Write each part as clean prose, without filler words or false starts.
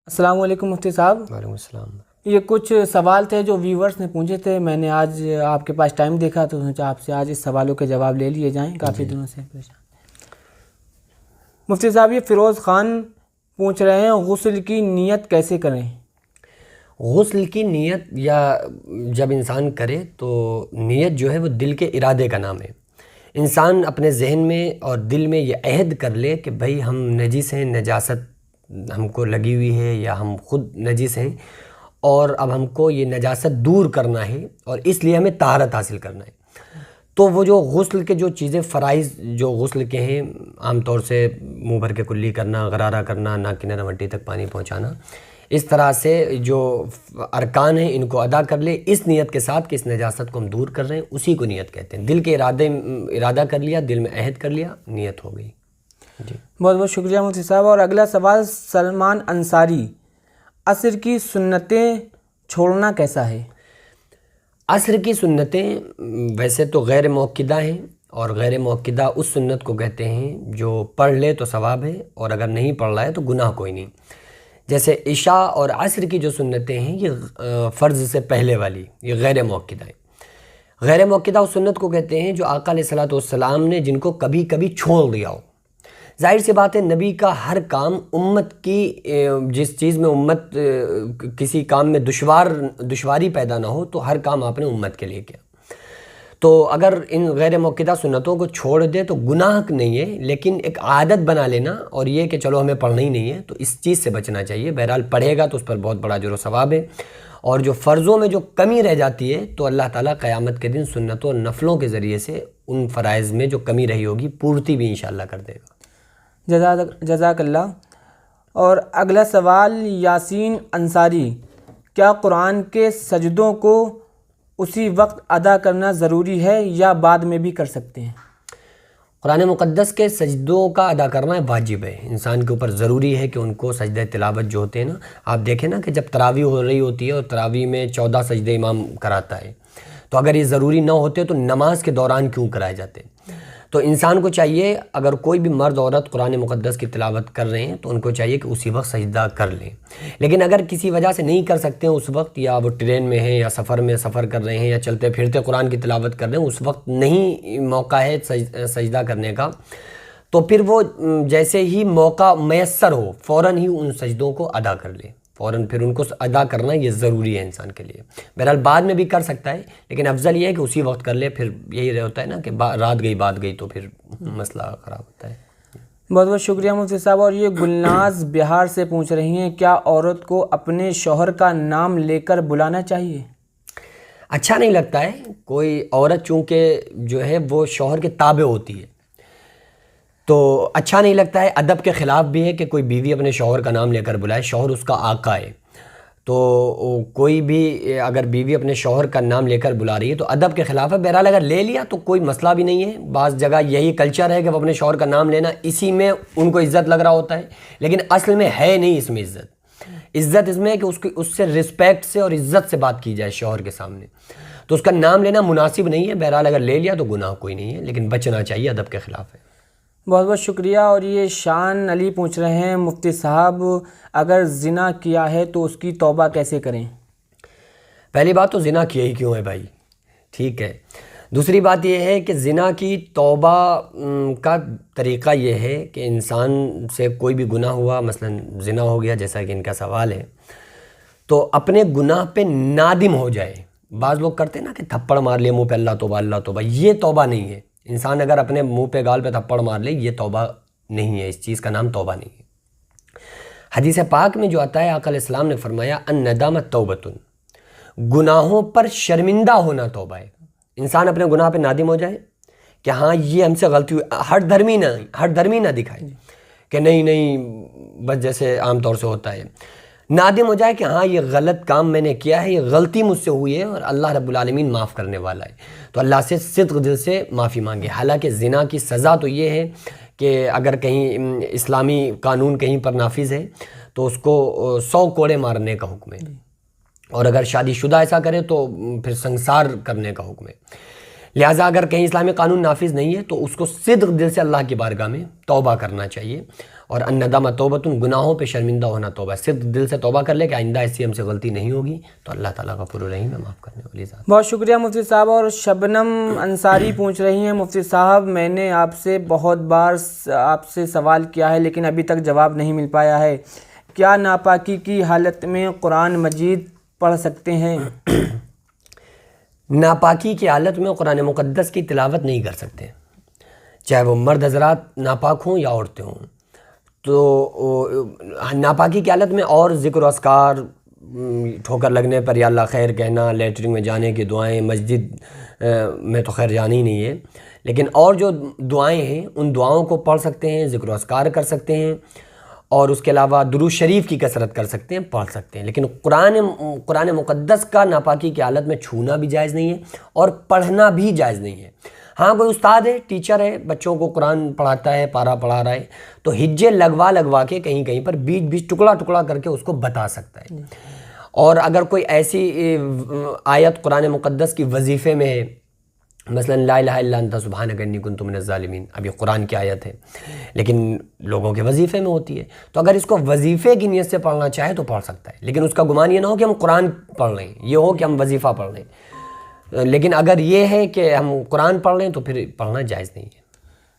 السلام علیکم مفتی صاحب۔ وعلیکم السلام۔ یہ کچھ سوال تھے جو ویورز نے پوچھے تھے، میں نے آج آپ کے پاس ٹائم دیکھا تو سوچا آپ سے آج اس سوالوں کے جواب لے لیے جائیں، کافی دنوں سے پریشان۔ مفتی صاحب یہ فیروز خان پوچھ رہے ہیں غسل کی نیت کیسے کریں؟ غسل کی نیت یا جب انسان کرے تو نیت جو ہے وہ دل کے ارادے کا نام ہے۔ انسان اپنے ذہن میں اور دل میں یہ عہد کر لے کہ بھئی ہم نجس ہیں، نجاست ہم کو لگی ہوئی ہے یا ہم خود نجس ہیں اور اب ہم کو یہ نجاست دور کرنا ہے اور اس لیے ہمیں طہارت حاصل کرنا ہے۔ تو وہ جو غسل کے جو چیزیں فرائض جو غسل کے ہیں، عام طور سے منہ بھر کے کلی کرنا، غرارہ کرنا، ناک کی نرم ہڈی تک پانی پہنچانا، اس طرح سے جو ارکان ہیں ان کو ادا کر لے اس نیت کے ساتھ کہ اس نجاست کو ہم دور کر رہے ہیں، اسی کو نیت کہتے ہیں۔ دل کے ارادہ کر لیا، دل میں عہد کر لیا، نیت ہو گئی۔ جی بہت بہت شکریہ مفتی صاحب۔ اور اگلا سوال سلمان انصاری، عصر کی سنتیں چھوڑنا کیسا ہے؟ عصر کی سنتیں ویسے تو غیر موقدہ ہیں، اور غیر موقدہ اس سنت کو کہتے ہیں جو پڑھ لے تو ثواب ہے اور اگر نہیں پڑھ رہا ہے تو گناہ کوئی نہیں۔ جیسے عشاء اور عصر کی جو سنتیں ہیں یہ فرض سے پہلے والی، یہ غیر موقدہ ہے۔ غیر موقدہ اس سنت کو کہتے ہیں جو آقا علیہ الصلوۃ والسلام نے جن کو کبھی کبھی چھوڑ دیا ہو۔ ظاہر سی بات ہے نبی کا ہر کام امت کی جس چیز میں امت کسی کام میں دشواری پیدا نہ ہو تو ہر کام آپ نے امت کے لیے کیا۔ تو اگر ان غیر موقدہ سنتوں کو چھوڑ دے تو گناہ نہیں ہے، لیکن ایک عادت بنا لینا اور یہ کہ چلو ہمیں پڑھنا ہی نہیں ہے، تو اس چیز سے بچنا چاہیے۔ بہرحال پڑھے گا تو اس پر بہت بڑا اجر و ثواب ہے، اور جو فرضوں میں جو کمی رہ جاتی ہے تو اللہ تعالیٰ قیامت کے دن سنتوں اور نفلوں کے ذریعے سے ان فرائض میں جو کمی رہی ہوگی پورتی بھی انشاءاللہ کر دے گا۔ جزاک اللہ۔ اور اگلا سوال یاسین انصاری، کیا قرآن کے سجدوں کو اسی وقت ادا کرنا ضروری ہے یا بعد میں بھی کر سکتے ہیں؟ قرآن مقدس کے سجدوں کا ادا کرنا واجب ہے، انسان کے اوپر ضروری ہے کہ ان کو سجدہ تلاوت جو ہوتے ہیں نا، آپ دیکھیں نا کہ جب تراویح ہو رہی ہوتی ہے اور تراویح میں 14 سجدے امام کراتا ہے، تو اگر یہ ضروری نہ ہوتے تو نماز کے دوران کیوں کرائے جاتے؟ تو انسان کو چاہیے اگر کوئی بھی مرد عورت قرآن مقدس کی تلاوت کر رہے ہیں تو ان کو چاہیے کہ اسی وقت سجدہ کر لیں، لیکن اگر کسی وجہ سے نہیں کر سکتے ہیں اس وقت، یا وہ ٹرین میں ہیں یا سفر کر رہے ہیں یا چلتے پھرتے قرآن کی تلاوت کر رہے ہیں، اس وقت نہیں موقع ہے سجدہ کرنے کا، تو پھر وہ جیسے ہی موقع میسر ہو فوراً ہی ان سجدوں کو ادا کر لیں، فوراً پھر ان کو ادا کرنا یہ ضروری ہے انسان کے لیے۔ بہرحال بعد میں بھی کر سکتا ہے، لیکن افضل یہ ہے کہ اسی وقت کر لے، پھر یہی ہوتا ہے نا کہ رات گئی بات گئی تو پھر مسئلہ خراب ہوتا ہے۔ بہت بہت شکریہ مفتی صاحب۔ اور یہ گلناز بہار سے پوچھ رہی ہیں، کیا عورت کو اپنے شوہر کا نام لے کر بلانا چاہیے؟ اچھا نہیں لگتا ہے، کوئی عورت چونکہ جو ہے وہ شوہر کے تابع ہوتی ہے تو اچھا نہیں لگتا ہے، ادب کے خلاف بھی ہے کہ کوئی بیوی اپنے شوہر کا نام لے کر بلائے، شوہر اس کا آقا ہے، تو کوئی بھی اگر بیوی اپنے شوہر کا نام لے کر بلا رہی ہے تو ادب کے خلاف ہے۔ بہرحال اگر لے لیا تو کوئی مسئلہ بھی نہیں ہے، بعض جگہ یہی کلچر ہے کہ وہ اپنے شوہر کا نام لینا اسی میں ان کو عزت لگ رہا ہوتا ہے، لیکن اصل میں ہے نہیں اس میں عزت اس میں ہے کہ اس سے رسپیکٹ سے اور عزت سے بات کی جائے شوہر کے سامنے، تو اس کا نام لینا مناسب نہیں ہے۔ بہرحال اگر لے لیا تو گناہ کوئی نہیں ہے، لیکن بچنا چاہیے، ادب کے خلاف ہے۔ بہت بہت شکریہ۔ اور یہ شان علی پوچھ رہے ہیں، مفتی صاحب اگر زنا کیا ہے تو اس کی توبہ کیسے کریں؟ پہلی بات تو زنا کیا ہی کیوں ہے بھائی، ٹھیک ہے۔ دوسری بات یہ ہے کہ زنا کی توبہ کا طریقہ یہ ہے کہ انسان سے کوئی بھی گناہ ہوا، مثلا زنا ہو گیا جیسا کہ ان کا سوال ہے، تو اپنے گناہ پہ نادم ہو جائے۔ بعض لوگ کرتے ہیں نا کہ تھپڑ مار لے منہ پہ، اللہ توبہ اللہ توبہ، یہ توبہ نہیں ہے۔ انسان اگر اپنے منہ پہ گال پہ تھپڑ مار لے یہ توبہ نہیں ہے، اس چیز کا نام توبہ نہیں ہے۔ حدیث پاک میں جو آتا ہے آقا علیہ السلام نے فرمایا الندامۃ توبۃ، گناہوں پر شرمندہ ہونا توبہ ہے۔ انسان اپنے گناہ پہ نادم ہو جائے کہ ہاں یہ ہم سے غلطی ہوئی، ہٹ درمی نہ دکھائے کہ نہیں بس جیسے عام طور سے ہوتا ہے، نادم ہو جائے کہ ہاں یہ غلط کام میں نے کیا ہے، یہ غلطی مجھ سے ہوئی ہے اور اللہ رب العالمین معاف کرنے والا ہے، تو اللہ سے صدق دل سے معافی مانگے۔ حالانکہ زنا کی سزا تو یہ ہے کہ اگر کہیں اسلامی قانون کہیں پر نافذ ہے تو اس کو 100 کوڑے مارنے کا حکم ہے، اور اگر شادی شدہ ایسا کرے تو پھر سنسار کرنے کا حکم ہے۔ لہٰذا اگر کہیں اسلامی قانون نافذ نہیں ہے تو اس کو صدق دل سے اللہ کی بارگاہ میں توبہ کرنا چاہیے، اور الندامہ توبۃ، گناہوں پہ شرمندہ ہونا توبہ ہے. صرف دل سے توبہ کر لے کہ آئندہ ایسی ہم سے غلطی نہیں ہوگی، تو اللہ تعالیٰ غفور الرحیم ہے، معاف کرنے والی ذات. بہت شکریہ مفتی صاحب. اور شبنم انصاری پوچھ رہی ہیں، مفتی صاحب میں نے آپ سے بہت بار آپ سے سوال کیا ہے لیکن ابھی تک جواب نہیں مل پایا ہے، کیا ناپاکی کی حالت میں قرآن مجید پڑھ سکتے ہیں؟ ناپاکی کی حالت میں قرآن مقدس کی تلاوت نہیں کر سکتے، چاہے وہ مرد حضرات ناپاک ہوں یا عورتیں ہوں. تو ناپاکی کی حالت میں اور ذکر و اذکار، ٹھوکر لگنے پر یا اللہ خیر کہنا، لیٹرنگ میں جانے کی دعائیں، مسجد میں تو خیر جانی ہی نہیں ہے، لیکن اور جو دعائیں ہیں ان دعاؤں کو پڑھ سکتے ہیں، ذکر و اذکار کر سکتے ہیں، اور اس کے علاوہ درود شریف کی کثرت کر سکتے ہیں، پڑھ سکتے ہیں. لیکن قرآن مقدس کا ناپاکی کی حالت میں چھونا بھی جائز نہیں ہے اور پڑھنا بھی جائز نہیں ہے. ہاں کوئی استاد ہے، ٹیچر ہے، بچوں کو قرآن پڑھاتا ہے، پارہ پڑھا رہا ہے، تو ہجے لگوا کے کہیں کہیں پر بیچ ٹکڑا کر کے اس کو بتا سکتا ہے. اور اگر کوئی ایسی آیت قرآن مقدس کی وظیفے میں ہے، مثلا لا الہ الا انت سبحانک انی کنت من الظالمین، اب یہ قرآن کی آیت ہے لیکن لوگوں کے وظیفے میں ہوتی ہے، تو اگر اس کو وظیفے کی نیت سے پڑھنا چاہے تو پڑھ سکتا ہے، لیکن اس کا گمان یہ نہ ہو کہ ہم قرآن پڑھ رہے ہیں، یہ ہو کہ ہم وظیفہ پڑھ رہے ہیں. لیکن اگر یہ ہے کہ ہم قرآن پڑھ رہے ہیں تو پھر پڑھنا جائز نہیں ہے.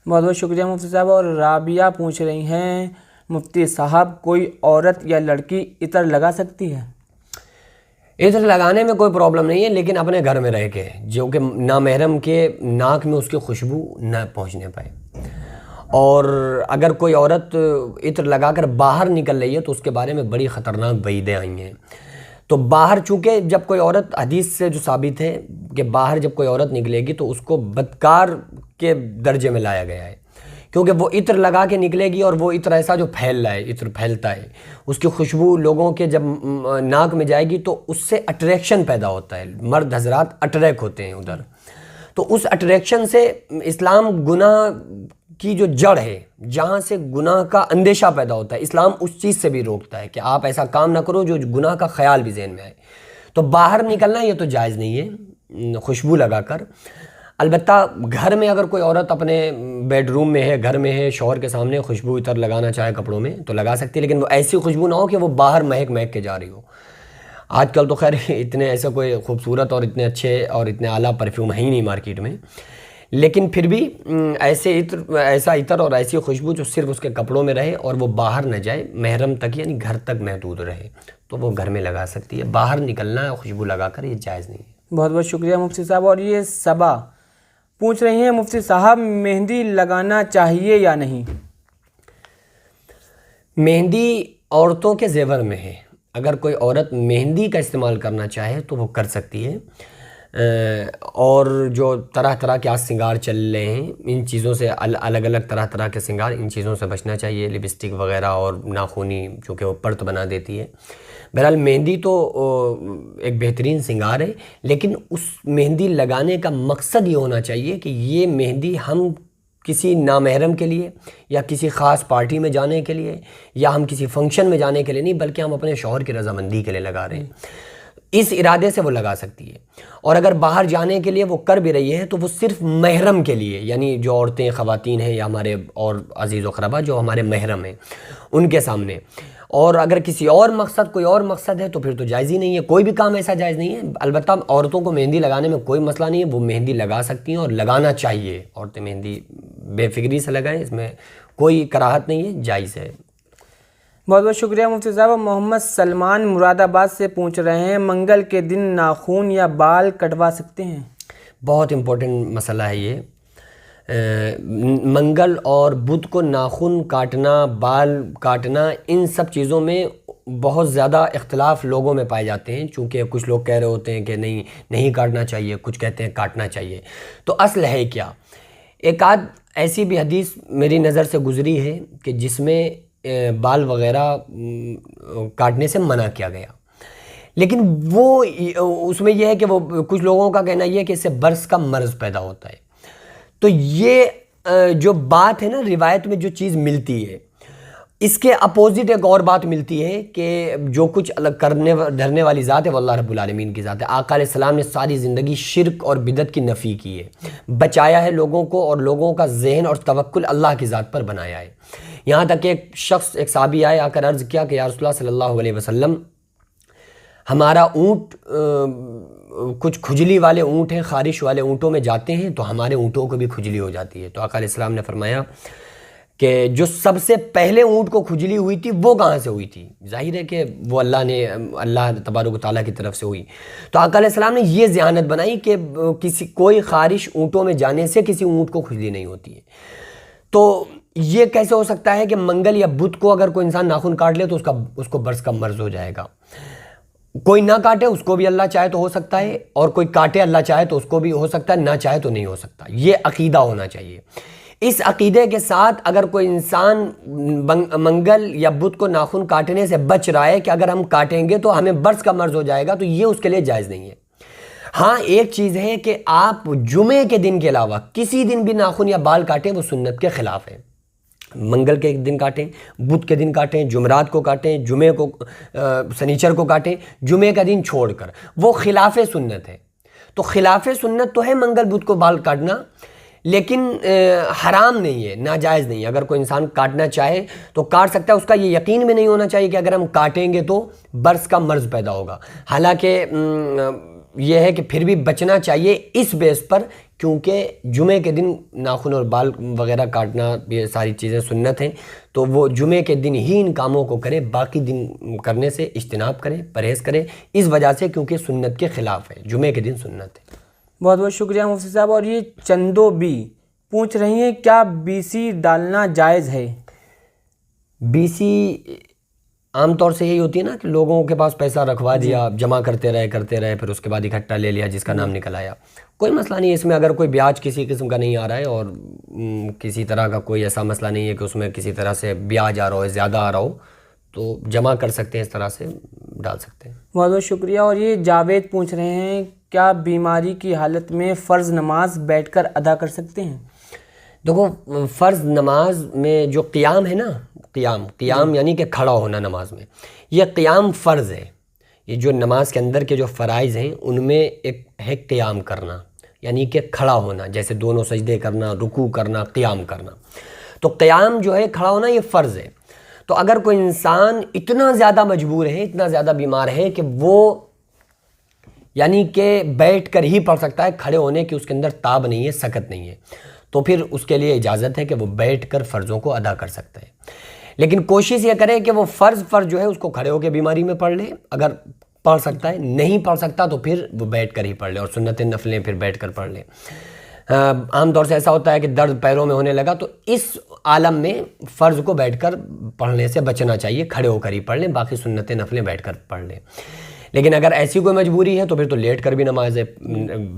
بہت بہت شکریہ مفتی صاحب. اور رابعہ پوچھ رہی ہیں، مفتی صاحب کوئی عورت یا لڑکی عطر لگا سکتی ہے؟ عطر لگانے میں کوئی پرابلم نہیں ہے، لیکن اپنے گھر میں رہ کے، جو کہ نامحرم کے ناک میں اس کی خوشبو نہ پہنچنے پائے. اور اگر کوئی عورت عطر لگا کر باہر نکل رہی ہے تو اس کے بارے میں بڑی خطرناک وعیدیں آئی ہیں. تو باہر، چونکہ جب کوئی عورت، حدیث سے جو ثابت ہے کہ باہر جب کوئی عورت نکلے گی تو اس کو بدکار کے درجے میں لایا گیا ہے، کیونکہ وہ عطر لگا کے نکلے گی اور وہ عطر ایسا جو پھیل رہا ہے، عطر پھیلتا ہے، اس کی خوشبو لوگوں کے جب ناک میں جائے گی تو اس سے اٹریکشن پیدا ہوتا ہے، مرد حضرات اٹریک ہوتے ہیں ادھر. تو اس اٹریکشن سے اسلام گناہ کی جو جڑ ہے، جہاں سے گناہ کا اندیشہ پیدا ہوتا ہے، اسلام اس چیز سے بھی روکتا ہے کہ آپ ایسا کام نہ کرو جو گناہ کا خیال بھی ذہن میں آئے. تو باہر نکلنا یہ تو جائز نہیں ہے خوشبو لگا کر. البتہ گھر میں اگر کوئی عورت اپنے بیڈ روم میں ہے، گھر میں ہے، شوہر کے سامنے خوشبو عطر لگانا چاہے کپڑوں میں تو لگا سکتی ہے، لیکن وہ ایسی خوشبو نہ ہو کہ وہ باہر مہک کے جا رہی ہو. آج کل تو خیر اتنے ایسے کوئی خوبصورت اور اتنے اچھے اور اتنے اعلیٰ پرفیوم ہے ہی نہیں مارکیٹ میں، لیکن پھر بھی ایسا عطر اور ایسی خوشبو جو صرف اس کے کپڑوں میں رہے اور وہ باہر نہ جائے، محرم تک یعنی گھر تک محدود رہے، تو وہ گھر میں لگا سکتی ہے. باہر نکلنا ہے خوشبو لگا کر یہ جائز نہیں ہے. بہت بہت شکریہ مفتی صاحب. اور یہ صبا پوچھ رہی ہیں، مفتی صاحب مہندی لگانا چاہیے یا نہیں؟ مہندی عورتوں کے زیور میں ہے، اگر کوئی عورت مہندی کا استعمال کرنا چاہے تو وہ کر سکتی ہے. اور جو طرح طرح کے آج سنگار چل رہے ہیں، ان چیزوں سے الگ الگ طرح کے سنگار، ان چیزوں سے بچنا چاہیے، لپسٹک وغیرہ اور ناخونی جو کہ وہ پرت بنا دیتی ہے. بہرحال مہندی تو ایک بہترین سنگار ہے، لیکن اس مہندی لگانے کا مقصد یہ ہونا چاہیے کہ یہ مہندی ہم کسی نامحرم کے لیے یا کسی خاص پارٹی میں جانے کے لیے یا ہم کسی فنکشن میں جانے کے لیے نہیں، بلکہ ہم اپنے شوہر کی رضامندی کے لیے لگا رہے ہیں. اس ارادے سے وہ لگا سکتی ہے. اور اگر باہر جانے کے لیے وہ کر بھی رہی ہے تو وہ صرف محرم کے لیے، یعنی جو عورتیں، خواتین ہیں یا ہمارے اور عزیز و اقربا جو ہمارے محرم ہیں ان کے سامنے. اور اگر کسی اور مقصد، کوئی اور مقصد ہے تو پھر تو جائز ہی نہیں ہے، کوئی بھی کام ایسا جائز نہیں ہے. البتہ عورتوں کو مہندی لگانے میں کوئی مسئلہ نہیں ہے، وہ مہندی لگا سکتی ہیں اور لگانا چاہیے. عورتیں مہندی بے فکری سے لگائیں، اس میں کوئی کراہت نہیں ہے، جائز ہے. بہت بہت شکریہ مفتی صاحب. محمد سلمان مراد آباد سے پوچھ رہے ہیں، منگل کے دن ناخون یا بال کٹوا سکتے ہیں؟ بہت امپورٹنٹ مسئلہ ہے یہ. منگل اور بدھ کو ناخن کاٹنا، بال کاٹنا، ان سب چیزوں میں بہت زیادہ اختلاف لوگوں میں پائے جاتے ہیں، چونکہ کچھ لوگ کہہ رہے ہوتے ہیں کہ نہیں کاٹنا چاہیے، کچھ کہتے ہیں کاٹنا چاہیے. تو اصل ہے کیا؟ ایک آدھ ایسی بھی حدیث میری نظر سے گزری ہے کہ جس میں بال وغیرہ کاٹنے سے منع کیا گیا، لیکن وہ اس میں یہ ہے کہ وہ کچھ لوگوں کا کہنا یہ ہے کہ اس سے برس کا مرض پیدا ہوتا ہے. تو یہ جو بات ہے نا، روایت میں جو چیز ملتی ہے، اس کے اپوزٹ ایک اور بات ملتی ہے کہ جو کچھ الگ کرنے دھرنے والی ذات ہے وہ اللہ رب العالمین کی ذات ہے. آقا علیہ السلام نے ساری زندگی شرک اور بدعت کی نفی کی ہے، بچایا ہے لوگوں کو، اور لوگوں کا ذہن اور توکل اللہ کی ذات پر بنایا ہے. یہاں تک کہ ایک شخص، ایک صحابی آئے، آ کر عرض کیا کہ یا رسول اللہ صلی اللہ علیہ وسلم، ہمارا اونٹ کچھ کھجلی والے اونٹ ہیں، خارش والے اونٹوں میں جاتے ہیں تو ہمارے اونٹوں کو بھی کھجلی ہو جاتی ہے۔ تو آقا علیہ السلام نے فرمایا کہ جو سب سے پہلے اونٹ کو کھجلی ہوئی تھی وہ کہاں سے ہوئی تھی؟ ظاہر ہے کہ وہ اللہ تبارک و تعالیٰ کی طرف سے ہوئی۔ تو آقا علیہ السلام نے یہ ذہانت بنائی کہ کوئی خارش اونٹوں میں جانے سے کسی اونٹ کو کھجلی نہیں ہوتی ہے۔ تو یہ کیسے ہو سکتا ہے کہ منگل یا بدھ کو اگر کوئی انسان ناخن کاٹ لے تو اس کو برس کا مرض ہو جائے گا؟ کوئی نہ کاٹے اس کو بھی اللہ چاہے تو ہو سکتا ہے، اور کوئی کاٹے اللہ چاہے تو اس کو بھی ہو سکتا ہے، نہ چاہے تو نہیں ہو سکتا۔ یہ عقیدہ ہونا چاہیے۔ اس عقیدے کے ساتھ اگر کوئی انسان منگل یا بدھ کو ناخن کاٹنے سے بچ رہا ہے کہ اگر ہم کاٹیں گے تو ہمیں برس کا مرض ہو جائے گا، تو یہ اس کے لیے جائز نہیں ہے۔ ہاں ایک چیز ہے کہ آپ جمعے کے دن کے علاوہ کسی دن بھی ناخن یا بال کاٹیں، وہ سنت کے خلاف ہے۔ منگل کے دن کاٹیں، بدھ کے دن کاٹیں، جمعرات کو کاٹیں، جمعے کو سنیچر کو کاٹیں، جمعے کا دن چھوڑ کر، وہ خلاف سنت ہے۔ تو خلاف سنت تو ہے منگل بدھ کو بال کاٹنا، لیکن حرام نہیں ہے، ناجائز نہیں ہے۔ اگر کوئی انسان کاٹنا چاہے تو کاٹ سکتا ہے، اس کا یہ یقین بھی نہیں ہونا چاہیے کہ اگر ہم کاٹیں گے تو برس کا مرض پیدا ہوگا۔ حالانکہ یہ ہے کہ پھر بھی بچنا چاہیے اس بیس پر، کیونکہ جمعے کے دن ناخن اور بال وغیرہ کاٹنا یہ ساری چیزیں سنت ہیں، تو وہ جمعے کے دن ہی ان کاموں کو کرے، باقی دن کرنے سے اجتناب کرے، پرہیز کرے، اس وجہ سے کیونکہ سنت کے خلاف ہے، جمعے کے دن سنت ہے۔ بہت بہت شکریہ مفتی صاحب۔ اور یہ چندو بی پوچھ رہی ہیں کیا BC ڈالنا جائز ہے؟ BC عام طور سے یہی ہوتی ہے نا کہ لوگوں کے پاس پیسہ رکھوا دیا، جمع کرتے رہے پھر اس کے بعد اکٹھا لے لیا، جس کا نام نکل آیا۔ کوئی مسئلہ نہیں ہے اس میں، اگر کوئی بیاج کسی قسم کا نہیں آ رہا ہے اور کسی طرح کا کوئی ایسا مسئلہ نہیں ہے کہ اس میں کسی طرح سے بیاج آ رہا ہو، زیادہ آ رہا ہو، تو جمع کر سکتے ہیں، اس طرح سے ڈال سکتے ہیں۔ بہت بہت شکریہ۔ اور یہ جاوید پوچھ رہے ہیں کیا بیماری کی حالت میں فرض نماز بیٹھ کر ادا کر سکتے ہیں؟ دیکھو فرض نماز میں جو قیام ہے نا، قیام یعنی کہ کھڑا ہونا نماز میں، یہ قیام فرض ہے۔ یہ جو نماز کے اندر کے جو فرائض ہیں ان میں ایک ہے قیام کرنا، یعنی کہ کھڑا ہونا، جیسے دونوں سجدے کرنا، رکوع کرنا، قیام کرنا۔ تو قیام جو ہے کھڑا ہونا یہ فرض ہے۔ تو اگر کوئی انسان اتنا زیادہ مجبور ہے، اتنا زیادہ بیمار ہے کہ وہ یعنی کہ بیٹھ کر ہی پڑھ سکتا ہے، کھڑے ہونے کی اس کے اندر تاب نہیں ہے، سکت نہیں ہے، تو پھر اس کے لیے اجازت ہے کہ وہ بیٹھ کر فرضوں کو ادا کر سکتا ہے۔ لیکن کوشش یہ کرے کہ وہ فرض جو ہے اس کو کھڑے ہو کے بیماری میں پڑھ لے، اگر پڑھ سکتا ہے، نہیں پڑھ سکتا تو پھر وہ بیٹھ کر ہی پڑھ لے، اور سنت نفلیں پھر بیٹھ کر پڑھ لے۔ عام طور سے ایسا ہوتا ہے کہ درد پیروں میں ہونے لگا تو اس عالم میں فرض کو بیٹھ کر پڑھنے سے بچنا چاہیے، کھڑے ہو کر ہی پڑھ لیں، باقی سنت نفلیں بیٹھ کر پڑھ لیں۔ لیکن اگر ایسی کوئی مجبوری ہے تو پھر تو لیٹ کر بھی نماز ہے،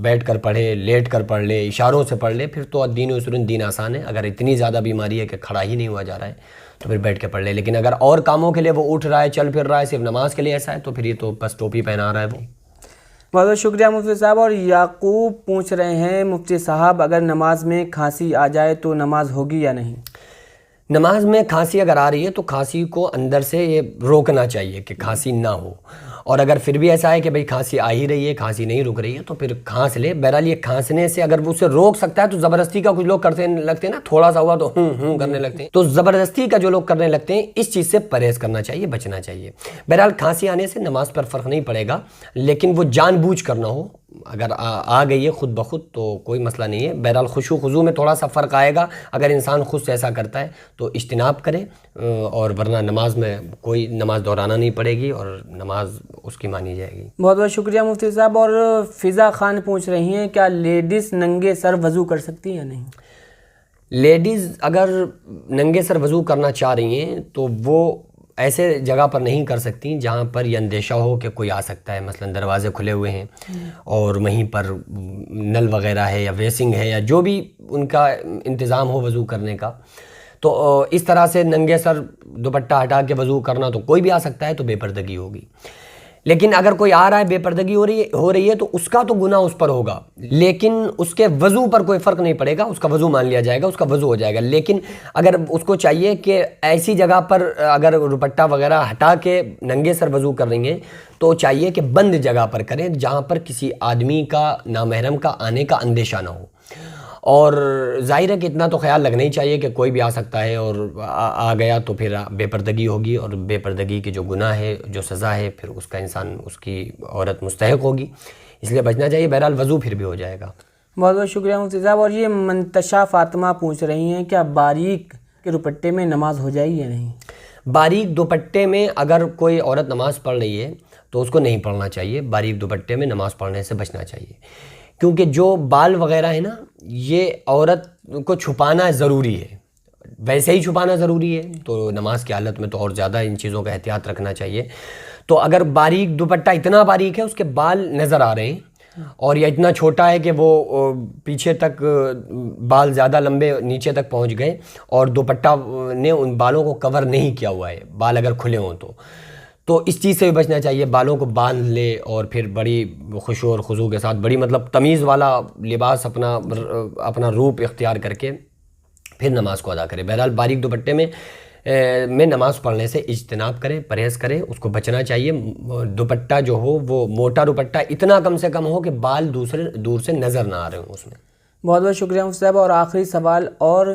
بیٹھ کر پڑھے، لیٹ کر پڑھ لے، اشاروں سے پڑھ لے، پھر تو دین یسر، دین آسان ہے۔ اگر اتنی زیادہ بیماری ہے کہ کھڑا ہی نہیں ہوا جا رہا ہے تو پھر بیٹھ کے پڑھ لے۔ لیکن اگر اور کاموں کے لیے وہ اٹھ رہا ہے، چل پھر رہا ہے، صرف نماز کے لیے ایسا ہے تو پھر یہ تو بس ٹوپی پہنا رہا ہے وہ۔ بہت بہت شکریہ مفتی صاحب۔ اور یعقوب پوچھ رہے ہیں مفتی صاحب اگر نماز میں کھانسی آ جائے تو نماز ہوگی یا نہیں؟ نماز میں کھانسی اگر آ رہی ہے تو کھانسی کو اندر سے یہ روکنا چاہیے کہ کھانسی نہ ہو، اور اگر پھر بھی ایسا ہے کہ بھئی کھانسی آ ہی رہی ہے، کھانسی نہیں رک رہی ہے تو پھر کھانس لے۔ بہرحال یہ کھانسنے سے اگر اسے روک سکتا ہے تو زبردستی کا کچھ لوگ کرتے لگتے ہیں نا، تھوڑا سا ہوا تو ہوں کرنے لگتے ہیں، تو زبردستی کا جو لوگ کرنے لگتے ہیں اس چیز سے پرہیز کرنا چاہیے، بچنا چاہیے۔ بہرحال کھانسی آنے سے نماز پر فرق نہیں پڑے گا، لیکن وہ جان بوجھ کر نہ ہو، اگر آ گئی ہے خود بخود تو کوئی مسئلہ نہیں ہے۔ بہرحال خشوع خضوع میں تھوڑا سا فرق آئے گا اگر انسان خود سے ایسا کرتا ہے تو اجتناب کرے، اور ورنہ نماز میں کوئی نماز دہرانا نہیں پڑے گی اور نماز اس کی مانی جائے گی۔ بہت بہت شکریہ مفتی صاحب۔ اور فضا خان پوچھ رہی ہیں کیا لیڈیز ننگے سر وضو کر سکتی ہیں یا نہیں؟ لیڈیز اگر ننگے سر وضو کرنا چاہ رہی ہیں تو وہ ایسے جگہ پر نہیں کر سکتی جہاں پر یہ اندیشہ ہو کہ کوئی آ سکتا ہے، مثلا دروازے کھلے ہوئے ہیں اور وہیں پر نل وغیرہ ہے یا ویسنگ ہے یا جو بھی ان کا انتظام ہو وضو کرنے کا، تو اس طرح سے ننگے سر دوپٹہ ہٹا کے وضو کرنا تو کوئی بھی آ سکتا ہے، تو بے پردگی ہوگی۔ لیکن اگر کوئی آ رہا ہے بے پردگی ہو رہی ہے تو اس کا تو گناہ اس پر ہوگا، لیکن اس کے وضو پر کوئی فرق نہیں پڑے گا، اس کا وضو مان لیا جائے گا، اس کا وضو ہو جائے گا۔ لیکن اگر اس کو چاہیے کہ ایسی جگہ پر اگر دوپٹہ وغیرہ ہٹا کے ننگے سر وضو کر رہی ہیں تو چاہیے کہ بند جگہ پر کریں، جہاں پر کسی آدمی کا، نامحرم کا آنے کا اندیشہ نہ ہو۔ اور ظاہر ہے کہ اتنا تو خیال رکھنا ہی چاہیے کہ کوئی بھی آ سکتا ہے اور آ گیا تو پھر بے پردگی ہوگی، اور بے پردگی کے جو گناہ ہے، جو سزا ہے، پھر اس کا انسان، اس کی عورت مستحق ہوگی، اس لیے بچنا چاہیے۔ بہرحال وضو پھر بھی ہو جائے گا۔ بہت بہت شکریہ مفتی صاحب۔ اور یہ منتشا فاطمہ پوچھ رہی ہیں کیا باریک کے دوپٹے میں نماز ہو جائے گی یا نہیں؟ باریک دوپٹے میں اگر کوئی عورت نماز پڑھ رہی ہے تو اس کو نہیں پڑھنا چاہیے، باریک دوپٹے میں نماز پڑھنے سے بچنا چاہیے، کیونکہ جو بال وغیرہ ہے نا، یہ عورت کو چھپانا ضروری ہے، ویسے ہی چھپانا ضروری ہے، تو نماز کی حالت میں تو اور زیادہ ان چیزوں کا احتیاط رکھنا چاہیے۔ تو اگر باریک دوپٹہ اتنا باریک ہے، اس کے بال نظر آ رہے ہیں، اور یہ اتنا چھوٹا ہے کہ وہ پیچھے تک بال زیادہ لمبے نیچے تک پہنچ گئے، اور دوپٹہ نے ان بالوں کو کور نہیں کیا ہوا ہے، بال اگر کھلے ہوں تو اس چیز سے بھی بچنا چاہیے۔ بالوں کو باندھ لے اور پھر بڑی خشوع اور خضوع کے ساتھ، بڑی مطلب تمیز والا لباس اپنا روپ اختیار کر کے پھر نماز کو ادا کرے۔ بہرحال باریک دوپٹے میں نماز پڑھنے سے اجتناب کرے، پرہیز کرے، اس کو بچنا چاہیے۔ دوپٹہ جو ہو وہ موٹا دوپٹہ اتنا کم سے کم ہو کہ بال دور سے نظر نہ آ رہے ہوں اس میں۔ بہت بہت شکریہ مفتی صاحب۔ اور آخری سوال، اور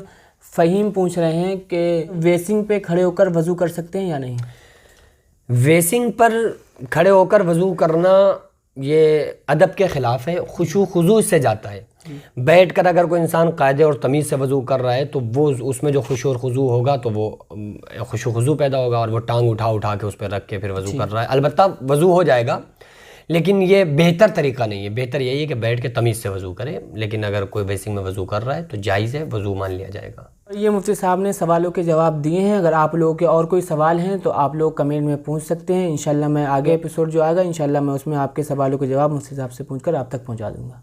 فہیم پوچھ رہے ہیں کہ ویسنگ پہ کھڑے ہو کر وضو کر سکتے ہیں یا نہیں؟ ویسنگ پر کھڑے ہو کر وضو کرنا یہ ادب کے خلاف ہے، خشوع خضوع اس سے جاتا ہے۔ بیٹھ کر اگر کوئی انسان قاعدے اور تمیز سے وضو کر رہا ہے تو وہ اس میں جو خشوع اور خضوع ہوگا تو وہ خشوع خضوع پیدا ہوگا، اور وہ ٹانگ اٹھا کے اس پہ رکھ کے پھر وضو کر رہا ہے۔ البتہ وضو ہو جائے گا، لیکن یہ بہتر طریقہ نہیں ہے۔ بہتر یہی ہے کہ بیٹھ کے تمیز سے وضو کرے، لیکن اگر کوئی ویسنگ میں وضو کر رہا ہے تو جائز ہے، وضو مان لیا جائے گا۔ یہ مفتی صاحب نے سوالوں کے جواب دیے ہیں۔ اگر آپ لوگوں کے اور کوئی سوال ہیں تو آپ لوگ کمنٹ میں پوچھ سکتے ہیں، انشاءاللہ میں آگے ایپیسوڈ جو آئے گا انشاءاللہ میں اس میں آپ کے سوالوں کے جواب مفتی صاحب سے پوچھ کر آپ تک پہنچا دوں گا۔